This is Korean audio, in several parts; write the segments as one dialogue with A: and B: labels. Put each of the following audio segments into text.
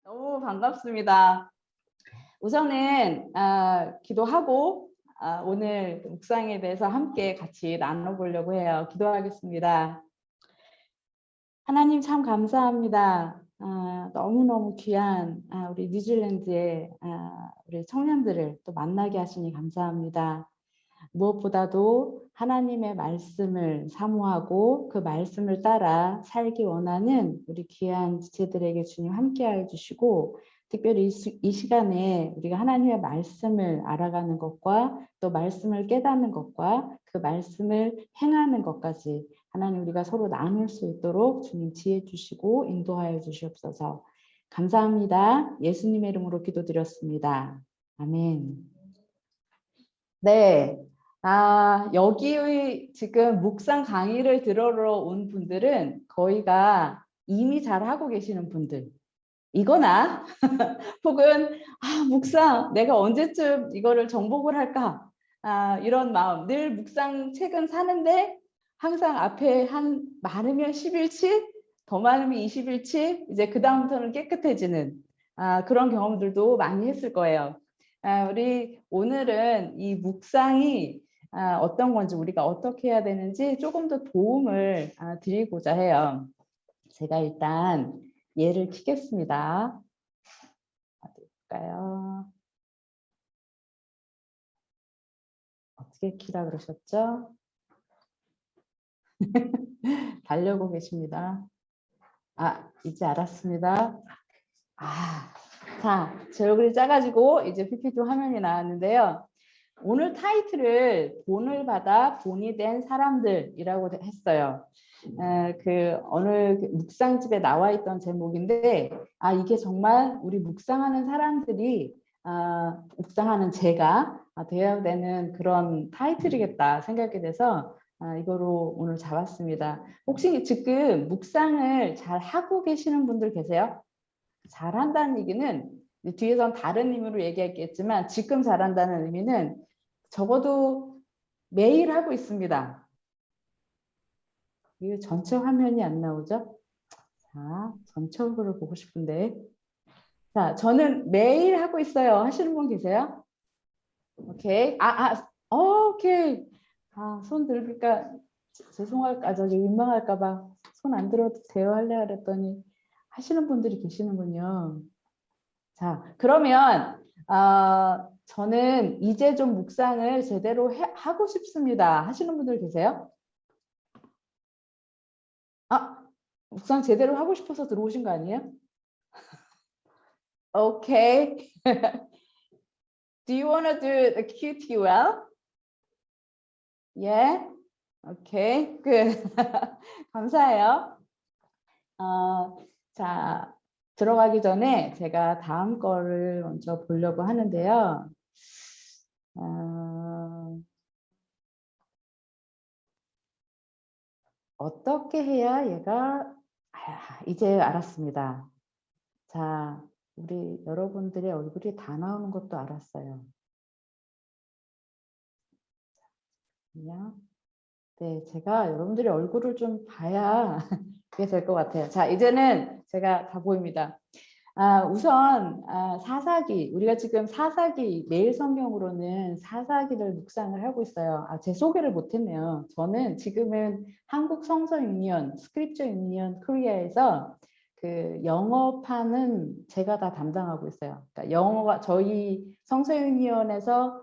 A: 너무 반갑습니다. 우선은 기도하고 오늘 묵상에 대해서 함께 같이 나눠보려고 해요. 기도하겠습니다. 하나님 참 감사합니다. 너무너무 귀한 우리 뉴질랜드의 우리 청년들을 또 만나게 하시니 감사합니다. 무엇보다도 하나님의 말씀을 사모하고 그 말씀을 따라 살기 원하는 우리 귀한 지체들에게 주님 함께하여 주시고, 특별히 이 시간에 우리가 하나님의 말씀을 알아가는 것과 또 말씀을 깨닫는 것과 그 말씀을 행하는 것까지 하나님 우리가 서로 나눌 수 있도록 주님 지혜 주시고 인도하여 주시옵소서. 감사합니다. 예수님의 이름으로 기도드렸습니다. 아멘. 네. 여기 지금 묵상 강의를 들으러 온 분들은 거의가 이미 잘 하고 계시는 분들 이거나 혹은 묵상 내가 언제쯤 이거를 정복을 할까, 이런 마음. 늘 묵상 책은 사는데 항상 앞에 한 많으면 10일치, 더 많으면 20일치, 이제 그 다음부터는 깨끗해지는 그런 경험들도 많이 했을 거예요. 우리 오늘은 이 묵상이 어떤 건지, 우리가 어떻게 해야 되는지 조금 더 도움을 드리고자 해요. 제가 일단 얘를 켜겠습니다. 어디 볼까요? 어떻게 키라 그러셨죠? 달려고 계십니다. 이제 알았습니다. 자, 제 얼굴이 작아지고 이제 PPT 화면이 나왔는데요. 오늘 타이틀을 본을 받아 본이 된 사람들이라고 했어요. 어느 묵상집에 나와 있던 제목인데, 이게 정말 우리 묵상하는 사람들이, 묵상하는 제가 되어야 되는 그런 타이틀이겠다 생각이 돼서 이거로 오늘 잡았습니다. 혹시 지금 묵상을 잘 하고 계시는 분들 계세요? 잘한다는 얘기는 뒤에선 다른 의미로 얘기했겠지만, 지금 잘한다는 의미는 적어도 매일 하고 있습니다. 이게 전체 화면이 안 나오죠? 자, 전체 얼굴을 보고 싶은데. 자, 저는 매일 하고 있어요. 하시는 분 계세요? 오케이. 오케이. 손 들니까 죄송할까, 저기 민망할까봐 손 안 들어도 돼요 하려 그랬더니 하시는 분들이 계시는군요. 자, 그러면 저는 이제 좀 묵상을 제대로 하고 싶습니다 하시는 분들 계세요? 묵상 제대로 하고 싶어서 들어오신 거 아니에요? Okay. Do you want to do the QTL? Yeah? Okay, good. 감사해요. 자, 들어가기 전에 제가 다음 거를 먼저 보려고 하는데요. 어떻게 해야 얘가 이제 알았습니다. 자, 우리 여러분들의 얼굴이 다 나오는 것도 알았어요. 네, 제가 여러분들의 얼굴을 좀 봐야 그게 될 것 같아요. 자, 이제는 제가 다 보입니다. 우선 사사기, 우리가 지금 사사기, 매일 성경으로는 사사기를 묵상을 하고 있어요. 제 소개를 못했네요. 저는 지금은 한국 성서 유니언, 스크립처 유니언 코리아에서 그 영어판은 제가 다 담당하고 있어요. 그러니까 영어가 저희 성서 유니언에서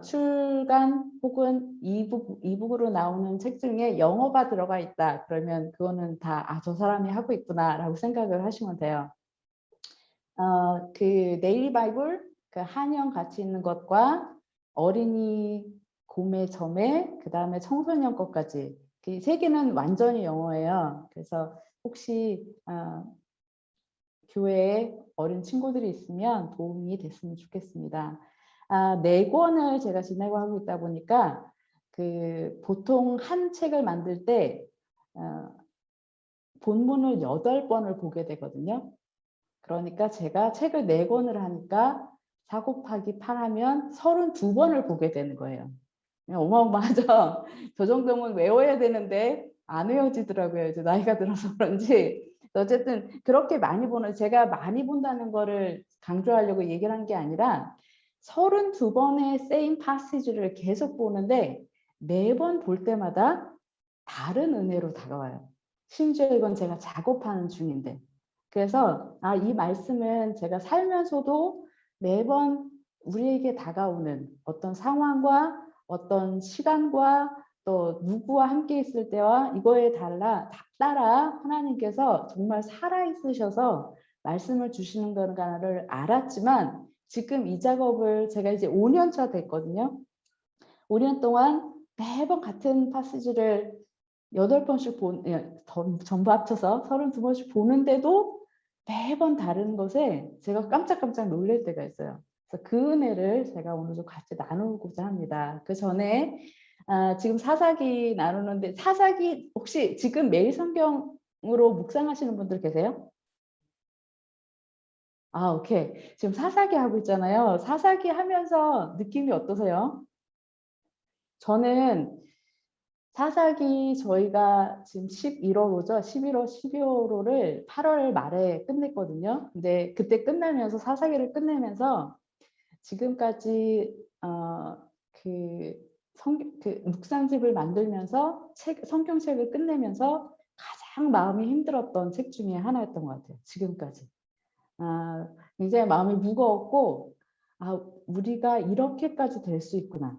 A: 출간 혹은 이북으로 나오는 책 중에 영어가 들어가 있다. 그러면 그거는 다 저 사람이 하고 있구나라고 생각을 하시면 돼요. 그 네일리 바이블, 그 한영 같이 있는 것과 어린이 고매 점에, 그 다음에 청소년 것까지 그 세 개는 완전히 영어예요. 그래서 혹시 교회에 어린 친구들이 있으면 도움이 됐으면 좋겠습니다. 네 권을 제가 진행하고 있다 보니까 그 보통 한 책을 만들 때 본문을 8번을 보게 되거든요. 그러니까 제가 책을 4권을 하니까 4 곱하기 8 하면 32번을 보게 되는 거예요. 어마어마하죠. 저 정도면 외워야 되는데 안 외워지더라고요. 이제 나이가 들어서 그런지 어쨌든 그렇게 많이 보는, 제가 많이 본다는 거를 강조하려고 얘기를 한 게 아니라 32번의 same passage를 계속 보는데 매번 볼 때마다 다른 은혜로 다가와요. 심지어 이건 제가 작업하는 중인데. 그래서 이 말씀은 제가 살면서도 매번 우리에게 다가오는 어떤 상황과 어떤 시간과 또 누구와 함께 있을 때와 이거에 따라 하나님께서 정말 살아있으셔서 말씀을 주시는 거를 알았지만, 지금 이 작업을 제가 이제 5년 차 됐거든요. 5년 동안 매번 같은 파시지를 8번씩 전부 합쳐서 32번씩 보는데도 매번 다른 것에 제가 깜짝깜짝 놀랄 때가 있어요. 그래서 그 은혜를 제가 오늘도 같이 나누고자 합니다. 그 전에 지금 사사기 나누는데, 사사기 혹시 지금 매일 성경으로 묵상하시는 분들 계세요? 오케이. 지금 사사기 하고 있잖아요. 사사기 하면서 느낌이 어떠세요? 저는 사사기 저희가 지금 11월호죠. 11월, 12월호를 8월 말에 끝냈거든요. 근데 그때 끝나면서 사사기를 끝내면서 지금까지 그 묵상집을 만들면서 성경책을 끝내면서 가장 마음이 힘들었던 책 중에 하나였던 것 같아요. 지금까지. 굉장히 마음이 무거웠고, 우리가 이렇게까지 될 수 있구나.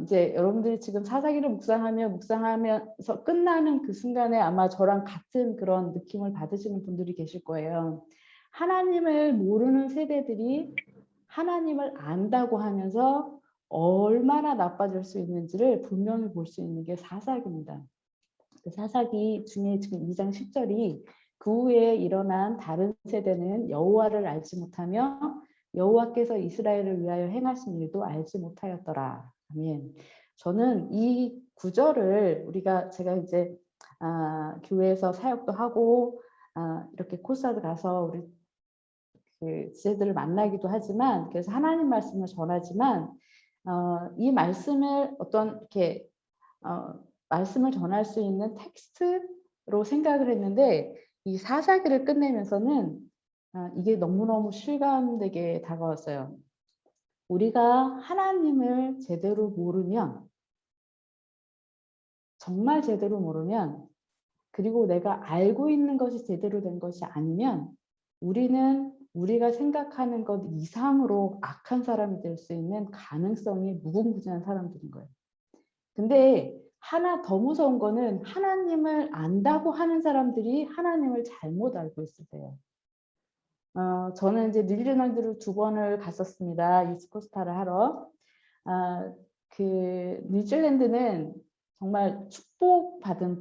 A: 이제 여러분들이 지금 사사기를 묵상하면서 끝나는 그 순간에 아마 저랑 같은 그런 느낌을 받으시는 분들이 계실 거예요. 하나님을 모르는 세대들이 하나님을 안다고 하면서 얼마나 나빠질 수 있는지를 분명히 볼 수 있는 게 사사기입니다. 그 사사기 중에 지금 2장 10절이 그 후에 일어난 다른 세대는 여호와를 알지 못하며 여호와께서 이스라엘을 위하여 행하신 일도 알지 못하였더라. 아멘. 저는 이 구절을 제가 이제 교회에서 사역도 하고 이렇게 코스타드 가서 우리 그 지체들을 만나기도 하지만, 그래서 하나님 말씀을 전하지만 이 말씀을 이렇게 말씀을 전할 수 있는 텍스트로 생각을 했는데, 이 사사기를 끝내면서는 이게 너무너무 실감되게 다가왔어요. 우리가 하나님을 제대로 모르면, 정말 제대로 모르면, 그리고 내가 알고 있는 것이 제대로 된 것이 아니면 우리는 우리가 생각하는 것 이상으로 악한 사람이 될 수 있는 가능성이 무궁무진한 사람들인 거예요. 근데 하나 더 무서운 거는 하나님을 안다고 하는 사람들이 하나님을 잘못 알고 있을 때예요. 저는 이제 뉴질랜드를 2번을 갔었습니다. 이스코스타를 하러. 그 뉴질랜드는 정말 축복받은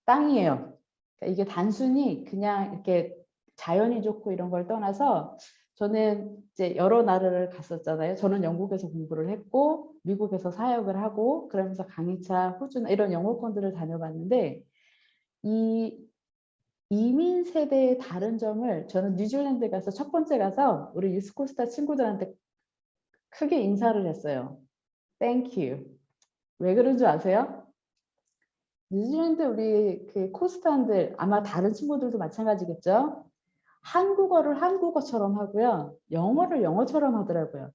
A: 땅이에요. 그러니까 이게 단순히 그냥 이렇게 자연이 좋고 이런 걸 떠나서, 저는 이제 여러 나라를 갔었잖아요. 저는 영국에서 공부를 했고 미국에서 사역을 하고 그러면서 강의차, 호주나 이런 영어권들을 다녀봤는데, 이 이민 세대의 다른 점을 저는 뉴질랜드 가서 첫 번째 가서 우리 유스코스타 친구들한테 크게 인사를 했어요. Thank you. 왜 그런 줄 아세요? 뉴질랜드 우리 그 코스타인들, 아마 다른 친구들도 마찬가지겠죠? 한국어를 한국어처럼 하고요. 영어를 영어처럼 하더라고요.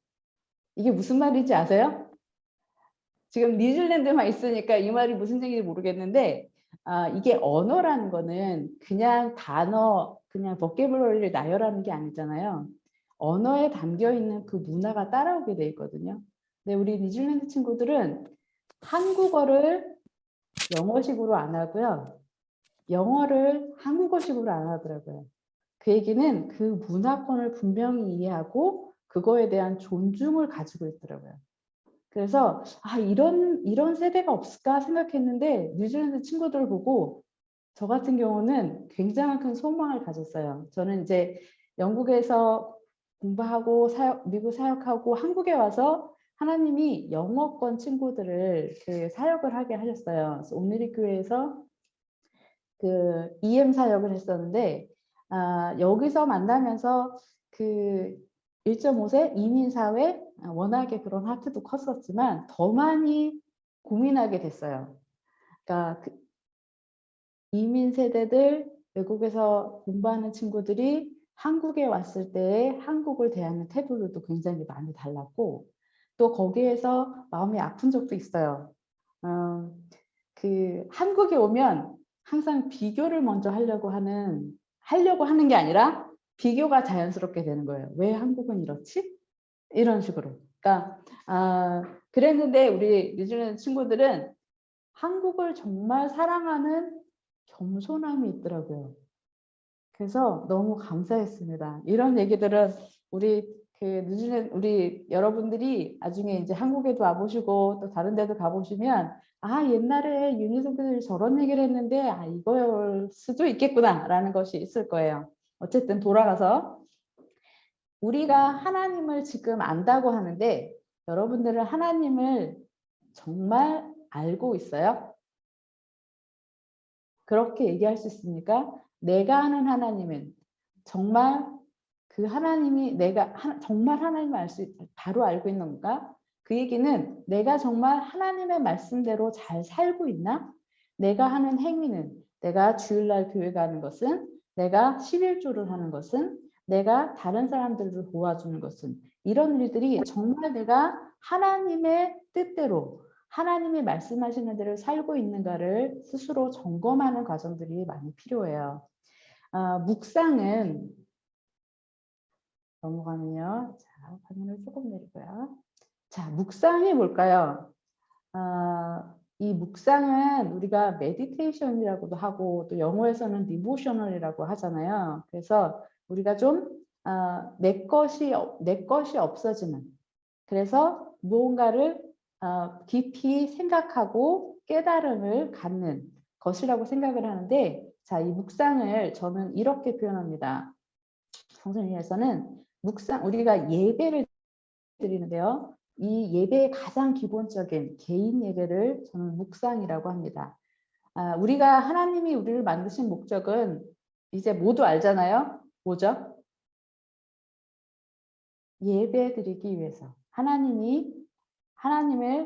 A: 이게 무슨 말인지 아세요? 지금 뉴질랜드만 있으니까 이 말이 무슨 얘기인지 모르겠는데, 이게 언어라는 거는 그냥 단어, 그냥 버케블러리를 나열하는 게 아니잖아요. 언어에 담겨 있는 그 문화가 따라오게 돼 있거든요. 근데 우리 뉴질랜드 친구들은 한국어를 영어식으로 안 하고요. 영어를 한국어식으로 안 하더라고요. 그 얘기는 그 문화권을 분명히 이해하고 그거에 대한 존중을 가지고 있더라고요. 그래서 이런 세대가 없을까 생각했는데, 뉴질랜드 친구들 보고 저 같은 경우는 굉장히 큰 소망을 가졌어요. 저는 이제 영국에서 공부하고 미국 사역하고 한국에 와서 하나님이 영어권 친구들을 그 사역을 하게 하셨어요. 그래서 오늘리 교회에서 그 EM 사역을 했었는데, 여기서 만나면서 그 1.5세 이민사회, 워낙에 그런 하트도 컸었지만 더 많이 고민하게 됐어요. 그러니까 이민 세대들, 외국에서 공부하는 친구들이 한국에 왔을 때 한국을 대하는 태도들도 굉장히 많이 달랐고 또 거기에서 마음이 아픈 적도 있어요. 그 한국에 오면 항상 비교를 먼저 하려고 하는 게 아니라 비교가 자연스럽게 되는 거예요. 왜 한국은 이렇지? 이런 식으로. 그러니까 그랬는데 우리 뉴질랜드 친구들은 한국을 정말 사랑하는 겸손함이 있더라고요. 그래서 너무 감사했습니다. 이런 얘기들은 우리 우리 여러분들이 나중에 이제 한국에도 와보시고 또 다른 데도 가보시면 옛날에 유니세들이 저런 얘기를 했는데 이거일 수도 있겠구나라는 것이 있을 거예요. 어쨌든 돌아가서 우리가 하나님을 지금 안다고 하는데 여러분들은 하나님을 정말 알고 있어요? 그렇게 얘기할 수 있습니까? 내가 아는 하나님은 정말 그 하나님이 정말 하나님을 바로 알고 있는 건가? 그 얘기는 내가 정말 하나님의 말씀대로 잘 살고 있나? 내가 하는 행위는 내가 주일날 교회 가는 것은 내가 11조를 하는 것은 내가 다른 사람들을 도와주는 것은 이런 일들이 정말 내가 하나님의 뜻대로 하나님이 말씀하시는 대로 살고 있는가를 스스로 점검하는 과정들이 많이 필요해요. 묵상은 넘어가면요. 자, 화면을 조금 내리고요. 자, 묵상이 뭘까요? 이 묵상은 우리가 메디테이션이라고도 하고 또 영어에서는 디보셔널이라고 하잖아요. 그래서 우리가 좀 내 것이 없어지는 그래서 무언가를 깊이 생각하고 깨달음을 갖는 것이라고 생각을 하는데 자, 이 묵상을 저는 이렇게 표현합니다. 성경에서는 묵상 우리가 예배를 드리는데요. 이 예배의 가장 기본적인 개인 예배를 저는 묵상이라고 합니다. 우리가 하나님이 우리를 만드신 목적은 이제 모두 알잖아요. 뭐죠? 예배 드리기 위해서 하나님을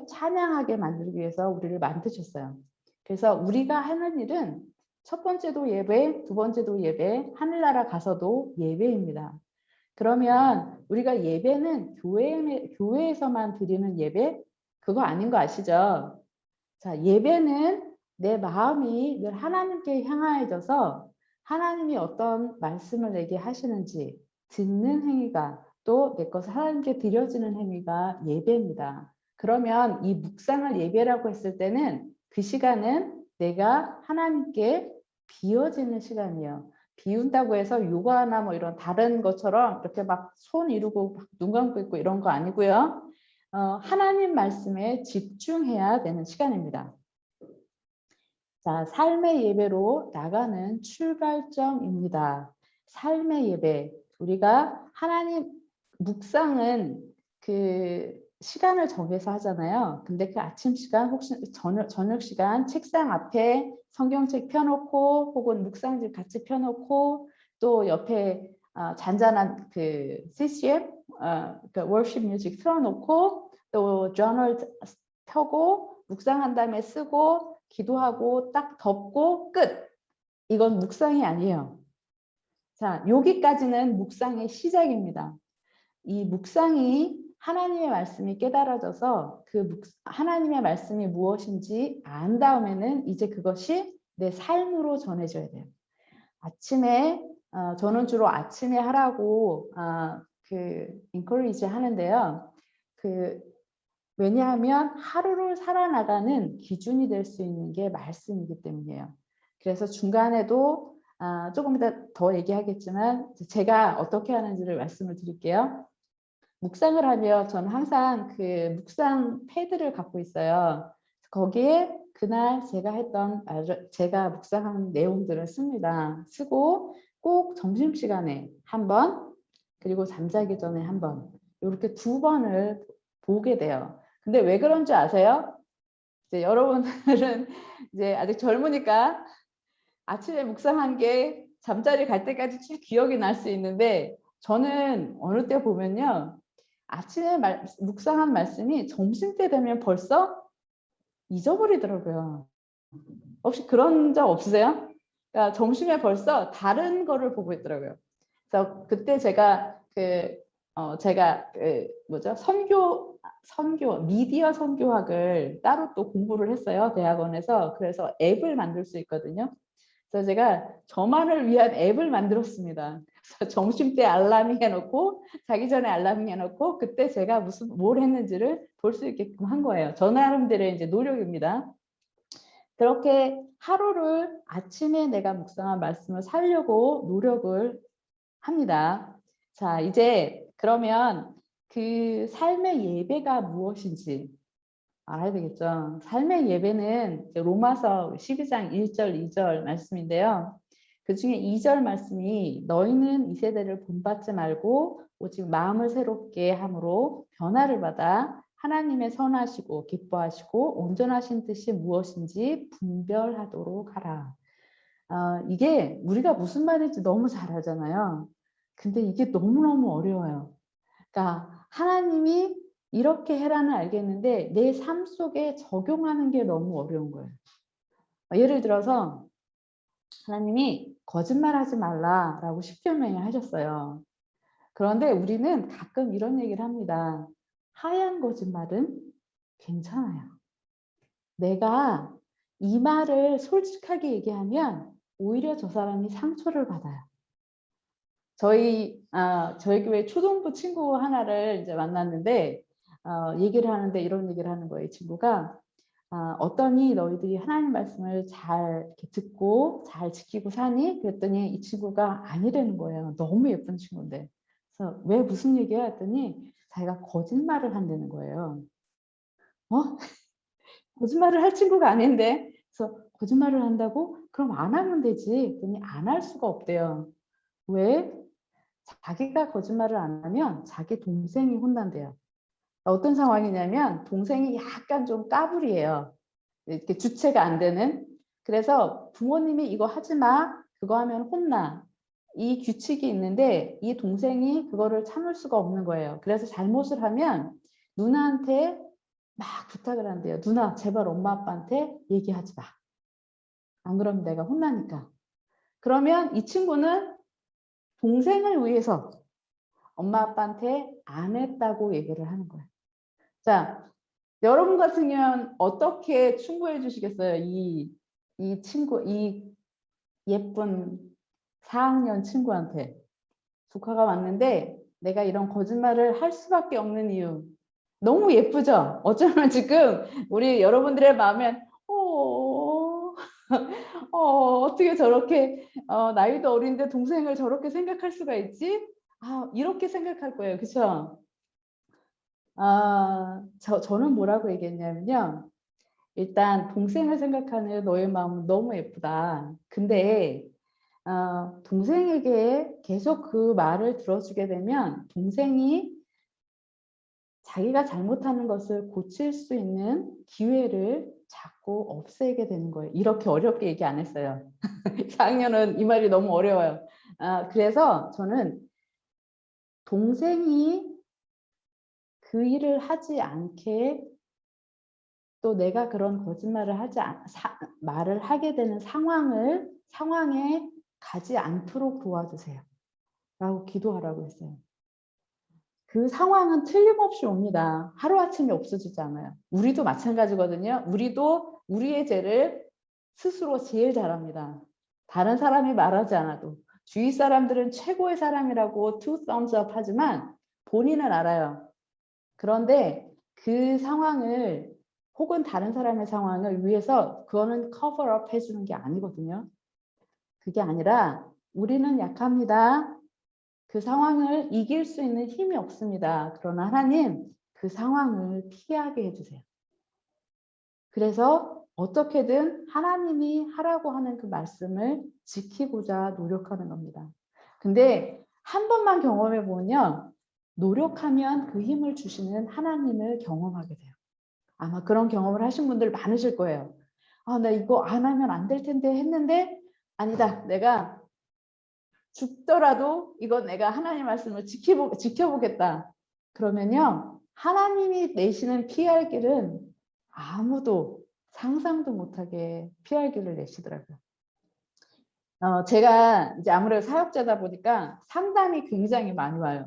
A: 찬양하게 만들기 위해서 우리를 만드셨어요. 그래서 우리가 하는 일은 첫 번째도 예배, 두 번째도 예배, 하늘나라 가서도 예배입니다. 그러면 우리가 예배는 교회에서만 드리는 예배? 그거 아닌 거 아시죠? 자, 예배는 내 마음이 늘 하나님께 향하여져서 하나님이 어떤 말씀을 내게 하시는지 듣는 행위가 또 내 것을 하나님께 드려지는 행위가 예배입니다. 그러면 이 묵상을 예배라고 했을 때는 그 시간은 내가 하나님께 비워지는 시간이에요. 비운다고 해서 요가나 뭐 이런 다른 것처럼 이렇게 막 손 이루고 눈 감고 있고 이런 거 아니고요. 하나님 말씀에 집중해야 되는 시간입니다. 자, 삶의 예배로 나가는 출발점입니다. 삶의 예배. 우리가 하나님 묵상은 그 시간을 정해서 하잖아요. 근데 그 아침 시간 혹시 저녁 시간 책상 앞에 성경책 펴놓고 혹은 묵상집 같이 펴놓고 또 옆에 잔잔한 그 CCM 그 월십 뮤직 틀어놓고 또 저널 펴고 묵상한 다음에 쓰고 기도하고 딱 덮고 끝. 이건 묵상이 아니에요. 자, 여기까지는 묵상의 시작입니다. 이 묵상이 하나님의 말씀이 깨달아져서 그 하나님의 말씀이 무엇인지 안 다음에는 이제 그것이 내 삶으로 전해져야 돼요. 아침에 저는 주로 아침에 하라고 그 encourage 하는데요. 왜냐하면 하루를 살아나가는 기준이 될 수 있는 게 말씀이기 때문이에요. 그래서 중간에도 조금 이따 더 얘기하겠지만 제가 어떻게 하는지를 말씀을 드릴게요. 묵상을 하면 저는 항상 그 묵상 패드를 갖고 있어요. 거기에 그날 제가 묵상한 내용들을 씁니다. 쓰고 꼭 점심시간에 한 번, 그리고 잠자기 전에 한 번, 이렇게 2번을 보게 돼요. 근데 왜 그런지 아세요? 이제 여러분들은 이제 아직 젊으니까 아침에 묵상한 게 잠자리 갈 때까지 쭉 기억이 날 수 있는데 저는 어느 때 보면요. 아침에 묵상한 말씀이 점심때 되면 벌써 잊어버리더라고요. 혹시 그런 적 없으세요? 그러니까 점심에 벌써 다른 거를 보고 있더라고요. 그래서 그때 제가 뭐죠? 미디어 선교학을 따로 또 공부를 했어요. 대학원에서. 그래서 앱을 만들 수 있거든요. 그래서 제가 저만을 위한 앱을 만들었습니다. 그래서 점심 때 알람이 해놓고 자기 전에 알람이 해놓고 그때 제가 뭘 했는지를 볼 수 있게끔 한 거예요. 저 나름대로의 이제 노력입니다. 그렇게 하루를 아침에 내가 묵상한 말씀을 살려고 노력을 합니다. 자, 이제 그러면 그 삶의 예배가 무엇인지 알아야 되겠죠. 삶의 예배는 로마서 12장 1절, 2절 말씀인데요. 그 중에 2절 말씀이 너희는 이 세대를 본받지 말고 오직 마음을 새롭게 함으로 변화를 받아 하나님의 선하시고 기뻐하시고 온전하신 뜻이 무엇인지 분별하도록 하라. 이게 우리가 무슨 말인지 너무 잘 알잖아요. 근데 이게 너무너무 어려워요. 그러니까 하나님이 이렇게 해라는 알겠는데 내 삶 속에 적용하는 게 너무 어려운 거예요. 예를 들어서 하나님이 거짓말하지 말라라고 십계명을 하셨어요. 그런데 우리는 가끔 이런 얘기를 합니다. 하얀 거짓말은 괜찮아요. 내가 이 말을 솔직하게 얘기하면 오히려 저 사람이 상처를 받아요. 저희 교회 초등부 친구 하나를 이제 만났는데 얘기를 하는데 이런 얘기를 하는 거예요. 이 친구가 어떠니 너희들이 하나님 말씀을 잘 이렇게 듣고 잘 지키고 사니? 그랬더니 이 친구가 아니라는 거예요. 너무 예쁜 친구인데. 그래서 왜 무슨 얘기야? 했더니 자기가 거짓말을 한다는 거예요. 거짓말을 할 친구가 아닌데. 그래서 거짓말을 한다고? 그럼 안 하면 되지. 그랬더니 안 할 수가 없대요. 왜? 자기가 거짓말을 안 하면 자기 동생이 혼난대요. 어떤 상황이냐면 동생이 약간 좀 까불이에요. 이렇게 주체가 안 되는. 그래서 부모님이 이거 하지 마. 그거 하면 혼나. 이 규칙이 있는데 이 동생이 그거를 참을 수가 없는 거예요. 그래서 잘못을 하면 누나한테 막 부탁을 한대요. 누나 제발 엄마 아빠한테 얘기하지 마. 안 그러면 내가 혼나니까. 그러면 이 친구는 동생을 위해서 엄마 아빠한테 안 했다고 얘기를 하는 거예요. 자, 여러분 같으면 어떻게 충고해 주시겠어요? 이 친구, 이 예쁜 4학년 친구한테. 조카가 왔는데 내가 이런 거짓말을 할 수밖에 없는 이유. 너무 예쁘죠? 어쩌면 지금 우리 여러분들의 마음엔 어떻게 저렇게 나이도 어린데 동생을 저렇게 생각할 수가 있지? 이렇게 생각할 거예요. 그렇죠? 저는 뭐라고 얘기했냐면요. 일단 동생을 생각하는 너의 마음은 너무 예쁘다. 근데 동생에게 계속 그 말을 들어주게 되면 동생이 자기가 잘못하는 것을 고칠 수 있는 기회를 자꾸 없애게 되는 거예요. 이렇게 어렵게 얘기 안 했어요. 4학년은 이 말이 너무 어려워요. 그래서 저는 동생이 그 일을 하지 않게 또 내가 그런 거짓말을 말을 하게 되는 상황에 가지 않도록 도와주세요. 라고 기도하라고 했어요. 그 상황은 틀림없이 옵니다. 하루아침에 없어지지 않아요. 우리도 마찬가지거든요. 우리도 우리의 죄를 스스로 제일 잘합니다. 다른 사람이 말하지 않아도. 주위 사람들은 최고의 사람이라고 two thumbs up 하지만 본인은 알아요. 그런데 그 상황을 혹은 다른 사람의 상황을 위해서 그거는 커버업 해주는 게 아니거든요. 그게 아니라 우리는 약합니다. 그 상황을 이길 수 있는 힘이 없습니다. 그러나 하나님 그 상황을 피하게 해주세요. 그래서 어떻게든 하나님이 하라고 하는 그 말씀을 지키고자 노력하는 겁니다. 근데 한 번만 경험해 보면 노력하면 그 힘을 주시는 하나님을 경험하게 돼요. 아마 그런 경험을 하신 분들 많으실 거예요. 나 이거 안 하면 안 될 텐데 했는데 아니다. 내가 죽더라도 이건 내가 하나님 말씀을 지켜보겠다. 그러면요. 하나님이 내시는 피할 길은 아무도 상상도 못하게 피할 길을 내시더라고요. 제가 이제 아무래도 사역자다 보니까 상담이 굉장히 많이 와요.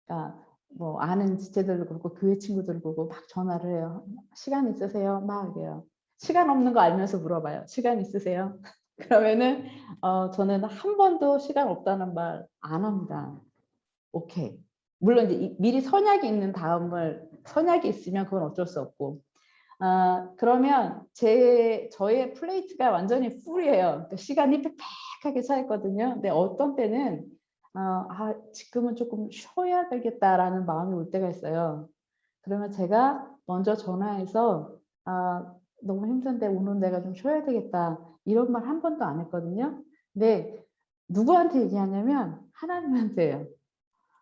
A: 그러니까 뭐 아는 지체들도 그렇고 교회 친구들 보고 막 전화를 해요. "시간 있으세요?" 막 이래요. 시간 없는 거 알면서 물어봐요. "시간 있으세요?" 그러면은 저는 한 번도 시간 없다는 말 안 합니다. 오케이. 물론 이제 미리 선약이 있는 다음을 선약이 있으면 그건 어쩔 수 없고. 그러면 저의 플레이트가 완전히 풀이에요. 그러니까 시간이 빽빽하게 차 있거든요. 근데 어떤 때는 '지금은 조금 쉬어야 되겠다.'라는 마음이 올 때가 있어요. 그러면 제가 먼저 전화해서 "너무 힘든데 오늘 내가 좀 쉬어야 되겠다." 이런 말 한 번도 안 했거든요. 근데 누구한테 얘기하냐면 하나님한테예요.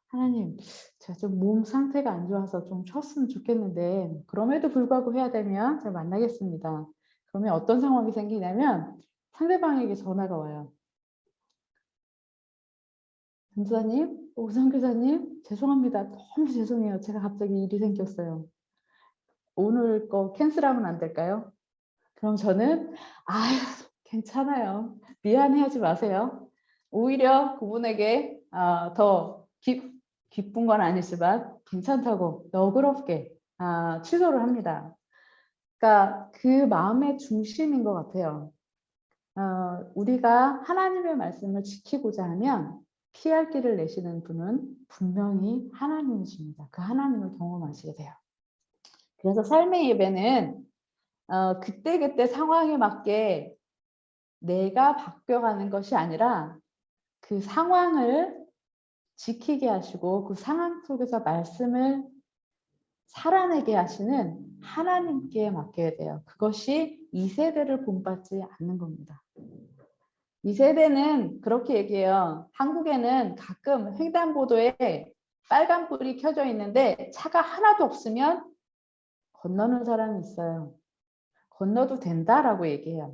A: "하나님, 제가 좀 몸 상태가 안 좋아서 좀 쉬었으면 좋겠는데 그럼에도 불구하고 해야 되면 제가 만나겠습니다." 그러면 어떤 상황이 생기냐면 상대방에게 전화가 와요. "전도사님, 오성 교사님, 죄송합니다. 너무 죄송해요. 제가 갑자기 일이 생겼어요. 오늘 거 캔슬하면 안 될까요?" 그럼 저는 "아유, 괜찮아요. 미안해하지 마세요." 오히려 그분에게 더 기쁜 건 아니지만 괜찮다고 너그럽게 취소를 합니다. 그러니까 그 마음의 중심인 것 같아요. 우리가 하나님의 말씀을 지키고자 하면 피할 길을 내시는 분은 분명히 하나님이십니다. 그 하나님을 경험하시게 돼요. 그래서 삶의 예배는 그때그때 상황에 맞게 내가 바뀌어가는 것이 아니라 그 상황을 지키게 하시고 그 상황 속에서 말씀을 살아내게 하시는 하나님께 맡겨야 돼요. 그것이 이 세대를 본받지 않는 겁니다. 이 세대는 그렇게 얘기해요. 한국에는 가끔 횡단보도에 빨간불이 켜져 있는데 차가 하나도 없으면 건너는 사람이 있어요. 건너도 된다라고 얘기해요.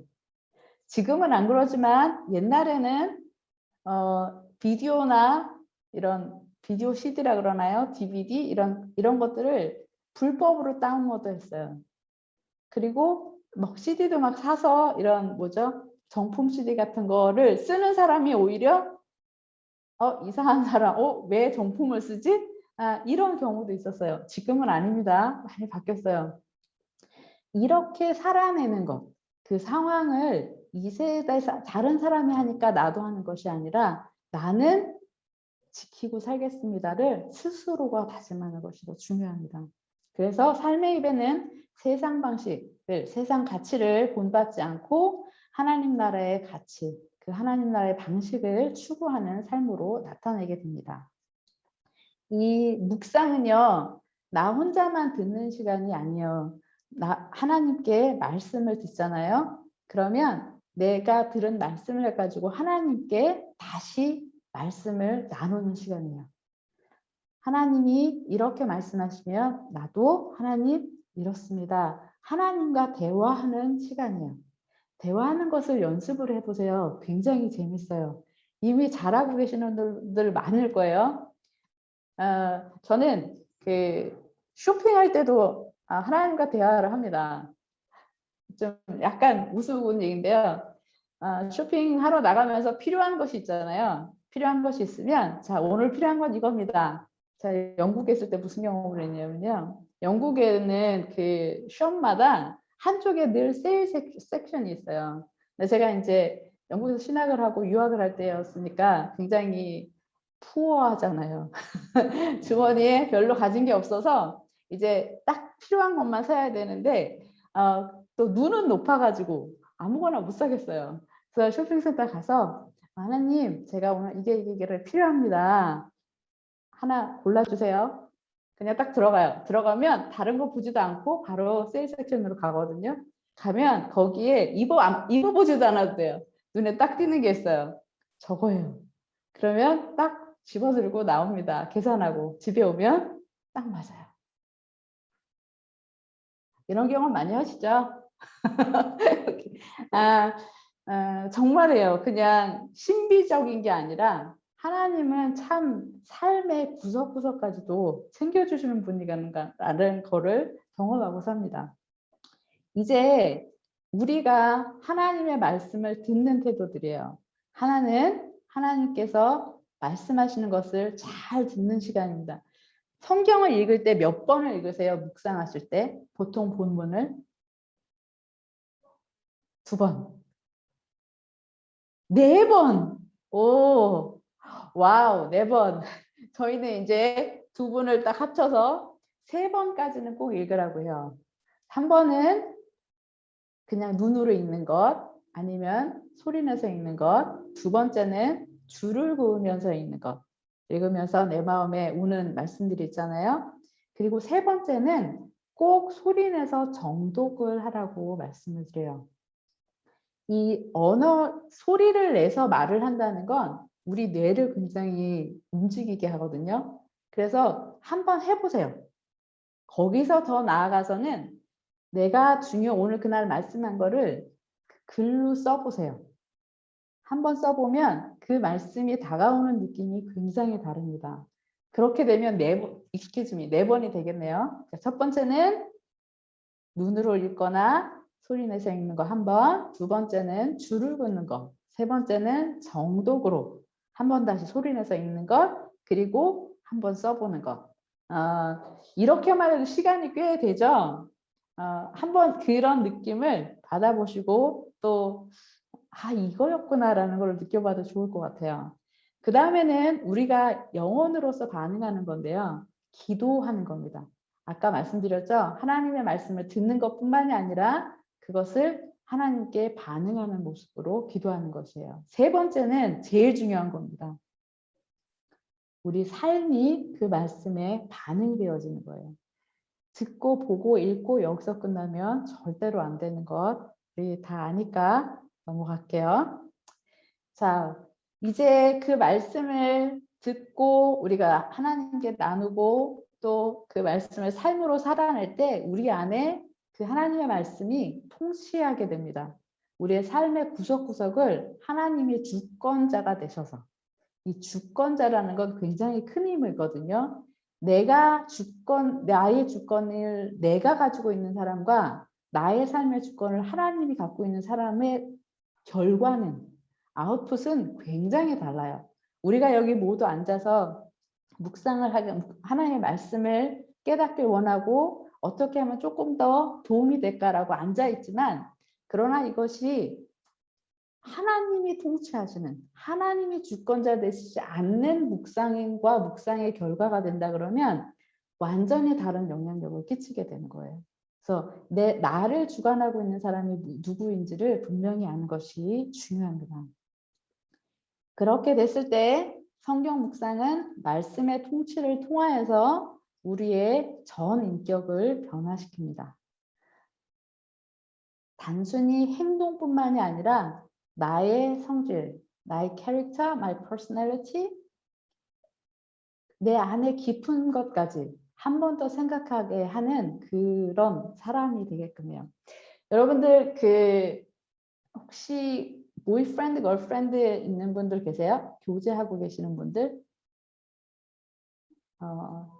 A: 지금은 안 그러지만 옛날에는 비디오나 이런 비디오 CD라 그러나요? DVD 이런 것들을 불법으로 다운로드했어요. 그리고 막 CD도 막 사서 이런 뭐죠? 정품 CD 같은 거를 쓰는 사람이 오히려 이상한 사람, 왜 정품을 쓰지? 이런 경우도 있었어요. 지금은 아닙니다. 많이 바뀌었어요. 이렇게 살아내는 것, 그 상황을 이 세대 다른 사람이 하니까 나도 하는 것이 아니라 나는 지키고 살겠습니다를 스스로가 다짐하는 것이 더 중요합니다. 그래서 삶의 입에는 세상 방식을, 세상 가치를 본받지 않고 하나님 나라의 가치, 그 하나님 나라의 방식을 추구하는 삶으로 나타내게 됩니다. 이 묵상은요, 나 혼자만 듣는 시간이 아니에요. 하나님께 말씀을 듣잖아요. 그러면 내가 들은 말씀을 가지고 하나님께 다시 말씀을 나누는 시간이에요. 하나님이 이렇게 말씀하시면 나도 하나님 이렇습니다. 하나님과 대화하는 시간이에요. 대화하는 것을 연습을 해보세요. 굉장히 재밌어요. 이미 잘하고 계시는 분들 많을 거예요. 저는 그 쇼핑할 때도 하나님과 대화를 합니다. 좀 약간 우스운 얘기인데요. 쇼핑하러 나가면서 필요한 것이 있잖아요. 필요한 것이 있으면 자, 오늘 필요한 건 이겁니다. 자, 영국에 있을 때 무슨 경험을 했냐면요. 영국에는 그 숍마다 한쪽에 늘 세일 섹션이 있어요. 근데 제가 이제 영국에서 신학을 하고 유학을 할 때였으니까 굉장히 푸어하잖아요. 주머니에 별로 가진 게 없어서 이제 딱 필요한 것만 사야 되는데 또 눈은 높아가지고 아무거나 못 사겠어요. 그래서 쇼핑센터 가서 하나님, 제가 오늘 이게 필요합니다. 하나 골라주세요. 그냥 딱 들어가요. 들어가면 다른 거 보지도 않고 바로 세일 섹션으로 가거든요. 가면 거기에 입어보지도 않아도 돼요. 눈에 딱 띄는 게 있어요. 저거예요. 그러면 딱 집어들고 나옵니다. 계산하고 집에 오면 딱 맞아요. 이런 경험 많이 하시죠? 아, 정말이에요. 그냥 신비적인 게 아니라 하나님은 참 삶의 구석구석까지도 챙겨주시는 분이라는 거를 경험하고 삽니다. 이제 우리가 하나님의 말씀을 듣는 태도들이에요. 하나는 하나님께서 말씀하시는 것을 잘 듣는 시간입니다. 성경을 읽을 때 몇 번을 읽으세요? 묵상하실 때 보통 본문을 2번, 4번. 오, 와우, 4번. 저희는 이제 2분을 딱 합쳐서 3번까지는 꼭 읽으라고 해요. 3번은 그냥 눈으로 읽는 것, 아니면 소리내서 읽는 것. 2번째는 줄을 그으면서 읽는 것. 읽으면서 내 마음에 오는 말씀들이 있잖아요. 그리고 3번째는 꼭 소리내서 정독을 하라고 말씀을 드려요. 이 언어, 소리를 내서 말을 한다는 건 우리 뇌를 굉장히 움직이게 하거든요. 그래서 한번 해보세요. 거기서 더 나아가서는 내가 오늘 그날 말씀한 거를 글로 써보세요. 한번 써보면 그 말씀이 다가오는 느낌이 굉장히 다릅니다. 그렇게 되면 4번이 되겠네요. 첫 번째는 눈으로 읽거나 소리 내서 읽는 거 1번, 2번째는 줄을 긋는 거, 3번째는 정독으로 한 번 다시 소리 내서 읽는 것, 그리고 한번 써보는 것. 이렇게만 해도 시간이 꽤 되죠. 한번 그런 느낌을 받아보시고 또 이거였구나라는 걸 느껴봐도 좋을 것 같아요. 그 다음에는 우리가 영혼으로서 반응하는 건데요. 기도하는 겁니다. 아까 말씀드렸죠. 하나님의 말씀을 듣는 것뿐만이 아니라 그것을 하나님께 반응하는 모습으로 기도하는 것이에요. 3번째는 제일 중요한 겁니다. 우리 삶이 그 말씀에 반응되어지는 거예요. 듣고 보고 읽고 여기서 끝나면 절대로 안 되는 것 우리 다 아니까 넘어갈게요. 자, 이제 그 말씀을 듣고 우리가 하나님께 나누고 또 그 말씀을 삶으로 살아낼 때 우리 안에 그 하나님의 말씀이 통치하게 됩니다. 우리의 삶의 구석구석을 하나님의 주권자가 되셔서 이 주권자라는 건 굉장히 큰 힘이거든요. 나의 주권을 내가 가지고 있는 사람과 나의 삶의 주권을 하나님이 갖고 있는 사람의 결과는 아웃풋은 굉장히 달라요. 우리가 여기 모두 앉아서 묵상을 하게 하나님의 말씀을 깨닫길 원하고 어떻게 하면 조금 더 도움이 될까라고 앉아 있지만 그러나 이것이 하나님이 통치하시는 하나님이 주권자 되시지 않는 묵상과 묵상의 결과가 된다 그러면 완전히 다른 영향력을 끼치게 되는 거예요. 그래서 나를 주관하고 있는 사람이 누구인지를 분명히 아는 것이 중요합니다. 그렇게 됐을 때 성경 묵상은 말씀의 통치를 통하여서 우리의 전 인격을 변화시킵니다. 단순히 행동뿐만이 아니라 나의 성질, 나의 캐릭터, my personality, 내 안에 깊은 것까지 한 번 더 생각하게 하는 그런 사람이 되게끔 해요. 여러분들 혹시 보이프렌드, 걸프렌드 있는 분들 계세요? 교제하고 계시는 분들?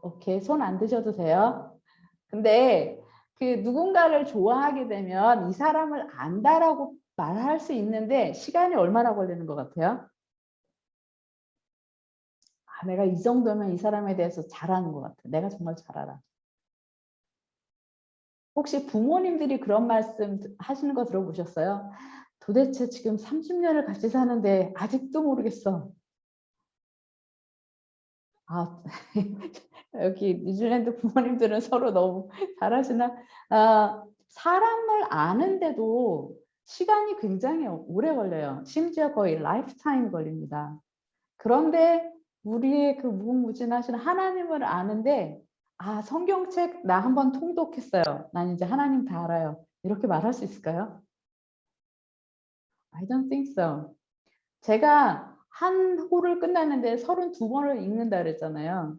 A: 오케이. 손 안 드셔도 돼요. 근데 누군가를 좋아하게 되면 이 사람을 안다라고 말할 수 있는데 시간이 얼마나 걸리는 것 같아요? 내가 이 정도면 이 사람에 대해서 잘 아는 것 같아. 내가 정말 잘 알아. 혹시 부모님들이 그런 말씀 하시는 거 들어보셨어요? 도대체 지금 30년을 같이 사는데 아직도 모르겠어. 여기 뉴질랜드 부모님들은 서로 너무 잘하시나? 사람을 아는데도 시간이 굉장히 오래 걸려요. 심지어 거의 라이프타임 걸립니다. 그런데 우리의 그 무궁무진하신 하나님을 아는데 성경책 나 한번 통독했어요. 난 이제 하나님 다 알아요. 이렇게 말할 수 있을까요? I don't think so. 제가 한 호를 끝났는데 32번을 읽는다 그랬잖아요.